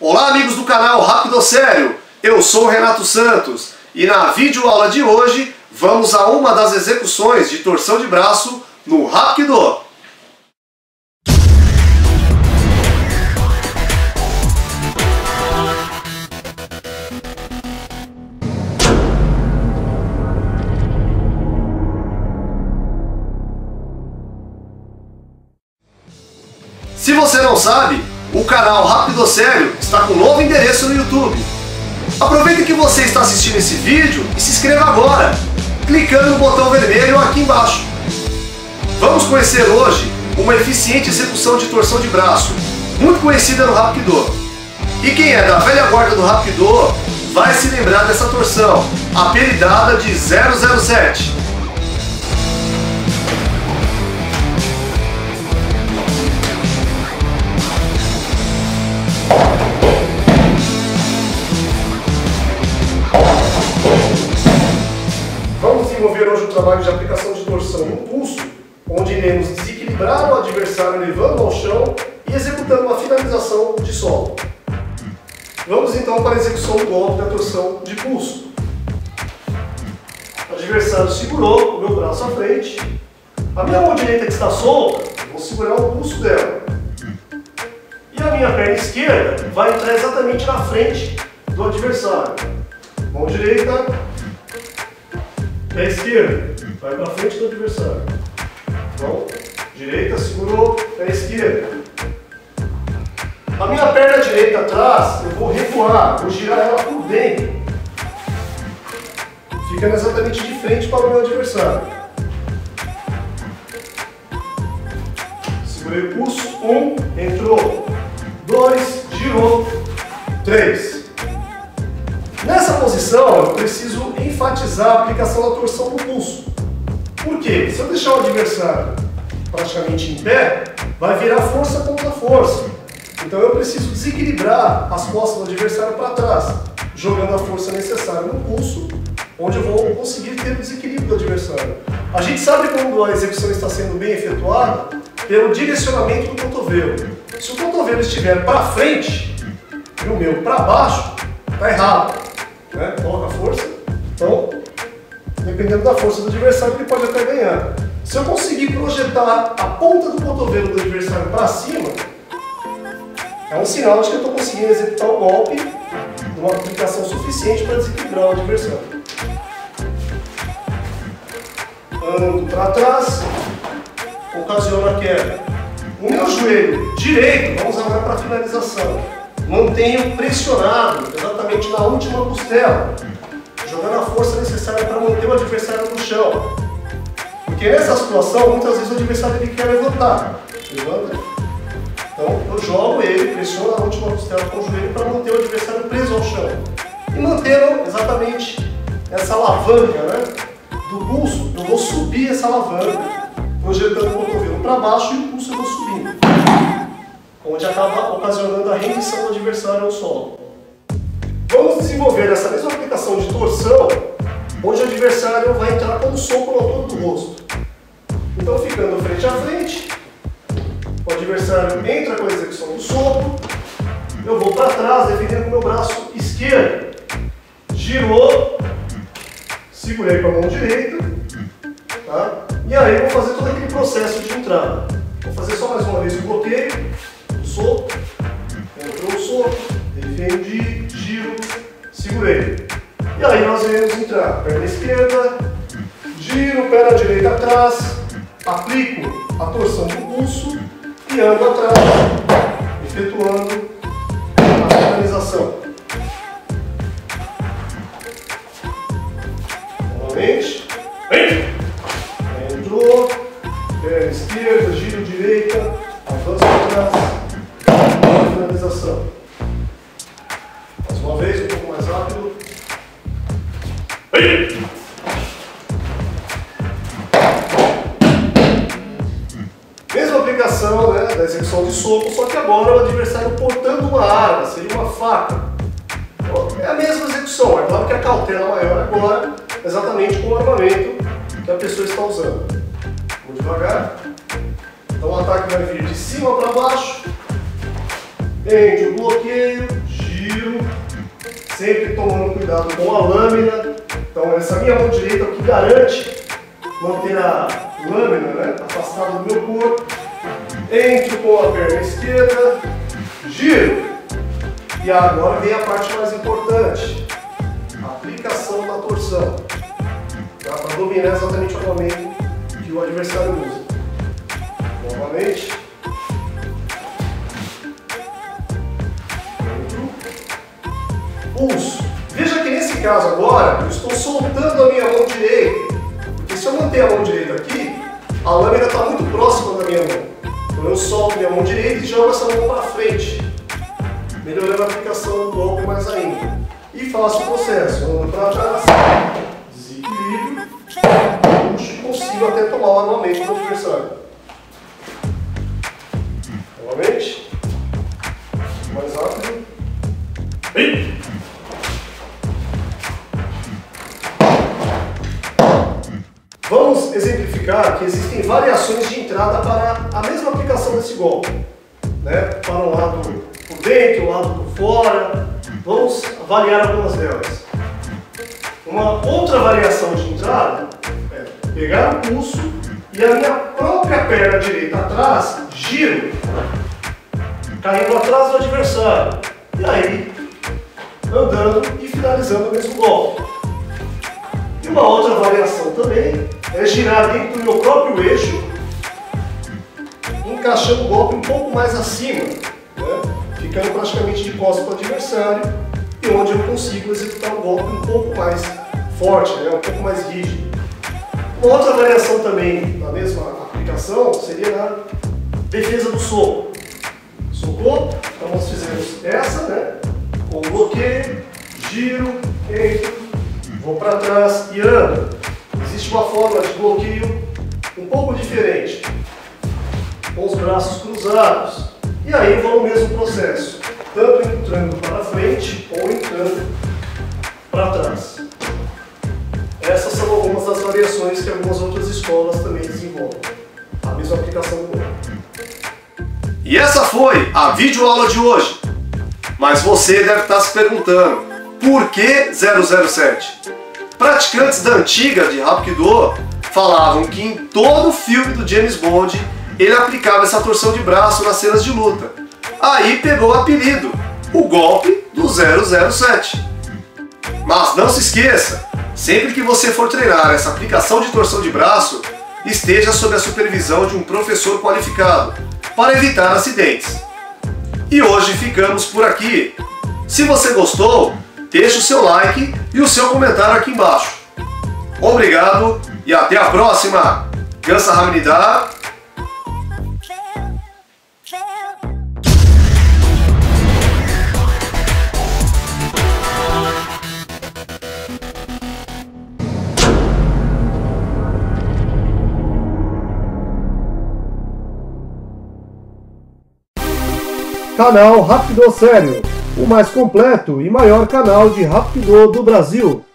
Olá amigos do canal Rápido Sério, eu sou o Renato Santos e na videoaula de hoje vamos a uma das execuções de torção de braço no Hapkido. Se você não sabe, o canal Rápido Sério está com um novo endereço no YouTube. Aproveite que você está assistindo esse vídeo e se inscreva agora, clicando no botão vermelho aqui embaixo. Vamos conhecer hoje uma eficiente execução de torção de braço, muito conhecida no Hapkido. E quem é da velha guarda do Hapkido vai se lembrar dessa torção, apelidada de 007. Desenvolver hoje um trabalho de aplicação de torção no pulso, onde iremos desequilibrar o adversário levando ao chão e executando uma finalização de solo. Vamos então para a execução do golpe da torção de pulso. O adversário segurou o meu braço à frente, a minha mão direita que está solta, eu vou segurar o pulso dela. E a minha perna esquerda vai entrar exatamente na frente do adversário. Mão direita, pé esquerdo, vai para frente do adversário. Mão direita, segurou, pé esquerdo. A minha perna direita atrás, eu vou recuar, vou girar ela por dentro, ficando exatamente de frente para o meu adversário. Segurei o pulso, 1, entrou, 2, girou, 3. Nessa posição, eu preciso enfatizar a aplicação da torção no pulso. Por quê? Se eu deixar o adversário praticamente em pé, vai virar força contra força. Então eu preciso desequilibrar as costas do adversário para trás, jogando a força necessária no pulso, onde eu vou conseguir ter o desequilíbrio do adversário. A gente sabe quando a execução está sendo bem efetuada pelo direcionamento do cotovelo. Se o cotovelo estiver para frente e o meu para baixo, está errado. Coloca a força, então, dependendo da força do adversário, ele pode até ganhar. Se eu conseguir projetar a ponta do cotovelo do adversário para cima, é um sinal de que eu estou conseguindo executar o golpe de uma aplicação suficiente para desequilibrar o adversário. Ando para trás, ocasiona a queda. O meu joelho direito, vamos agora para a finalização. Mantenho pressionado exatamente na última costela, jogando a força necessária para manter o adversário no chão. Porque nessa situação, muitas vezes o adversário ele quer levantar. Levanta. Então eu jogo ele, pressiono na última costela com o joelho para manter o adversário preso ao chão. E mantendo exatamente essa alavanca do pulso, eu vou subir essa alavanca, projetando o cotovelo para baixo e o pulso eu vou subindo, onde acaba ocasionando a rendição do adversário ao solo. Vamos desenvolver essa mesma aplicação de torção, onde o adversário vai entrar com um soco no altura do rosto. Então, ficando frente a frente, o adversário entra com a execução do soco, eu vou para trás, defendendo com o meu braço esquerdo. Girou, segurei com a mão direita, tá? E aí eu vou fazer todo aquele processo de entrada. Vou fazer só mais uma vez o bloqueio. Soco, entrou o soco, defendi, giro, segurei. E aí nós iremos entrar, perna esquerda, giro, perna direita atrás, aplico a torção do pulso e ando atrás, efetuando a finalização. Novamente, entrou, perna esquerda, giro direita, avanço atrás. Finalização. Mais uma vez, um pouco mais rápido. Mesma aplicação da execução de soco, só que agora o adversário portando uma arma, seria uma faca. É a mesma execução, é claro que a cautela maior agora, exatamente com o armamento que a pessoa está usando. Vou devagar. Então o ataque vai vir de cima para baixo. Prende o bloqueio, giro, sempre tomando cuidado com a lâmina. Então essa minha mão direita é o que garante manter a lâmina, né, afastada do meu corpo. Entro com a perna esquerda, giro. E agora vem a parte mais importante, a aplicação da torção, tá? Para dominar exatamente o momento que o adversário usa. Novamente. Pulso. Veja que nesse caso agora, eu estou soltando a minha mão direita. Porque se eu manter a mão direita aqui, a lâmina está muito próxima da minha mão. Então eu solto minha mão direita e jogo essa mão para frente, melhorando a aplicação do golpe mais ainda. E faço o processo, ando para trás, desequilíbrio, puxo e consigo até tomar o armamento do adversário. Novamente, mais rápido. E vamos exemplificar que existem variações de entrada para a mesma aplicação desse golpe, né? Para um lado por dentro, um lado por fora. Vamos avaliar algumas delas. Uma outra variação de entrada é pegar o pulso e a minha própria perna direita atrás, giro, caindo atrás do adversário. E aí, andando e finalizando o mesmo golpe. E uma outra variação também é girar dentro do meu próprio eixo, encaixando o golpe um pouco mais acima, né? Ficando praticamente de costas para o adversário, e onde eu consigo executar o golpe um pouco mais forte, né? Um pouco mais rígido. Uma outra variação também na mesma aplicação seria na defesa do soco. Socou? Então nós fizemos essa, né? Com bloqueio, giro, entro, vou para trás e ando. Existe uma forma de bloqueio um pouco diferente, com os braços cruzados. E aí vou no mesmo processo, tanto entrando para frente ou entrando para trás. Essas são algumas das variações que algumas outras escolas também desenvolvem. A mesma aplicação do golpe. E essa foi a videoaula de hoje. Mas você deve estar se perguntando, por que 007? Praticantes da antiga de Hapkido falavam que em todo o filme do James Bond ele aplicava essa torção de braço nas cenas de luta. Aí pegou o apelido, o golpe do 007. Mas não se esqueça, sempre que você for treinar essa aplicação de torção de braço, esteja sob a supervisão de um professor qualificado, para evitar acidentes. E hoje ficamos por aqui. Se você gostou, deixe o seu like e o seu comentário aqui embaixo. Obrigado e até a próxima! 감사합니다. Canal Hapkido Sério, o mais completo e maior canal de Hapkido do Brasil.